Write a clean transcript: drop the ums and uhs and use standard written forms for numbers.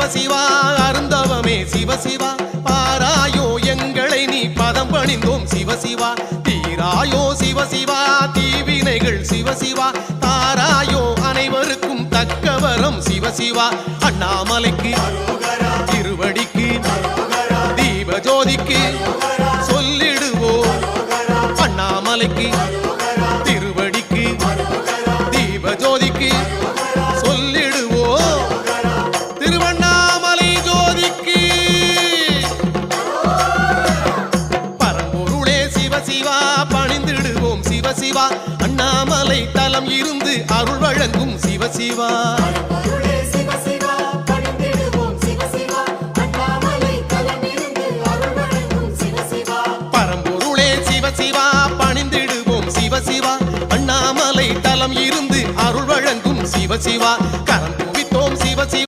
சிவசிவா அருந்தவமே சிவசிவா பாராயோ எங்களை நீ பதம் பணிந்தோம் சிவசிவா தீராயோ சிவசிவா தீவினைகள் சிவசிவா தாராயோ அனைவருக்கும் தக்கவரம் சிவசிவா அண்ணாமலைக்கு திருவடிக்கு தீபஜோதிக்கு சொல்லிடுவோம் அண்ணாமலைக்கு திருவடிக்கு தீபஜோதிக்கு சொல்லிடுவோம் திருவண்ணாமலை ஜோதிக்கு பரம்பொருளே சிவசிவா பணிந்திடுவோம் சிவசிவா அண்ணாமலை தலம் இருந்து அருள் வழங்கும் சிவசிவா பரம்பொருளே சிவசிவா பணிந்திடுவோம் சிவசிவா அண்ணாமலை தலம் இருந்து அருள் வழங்கும் சிவசிவா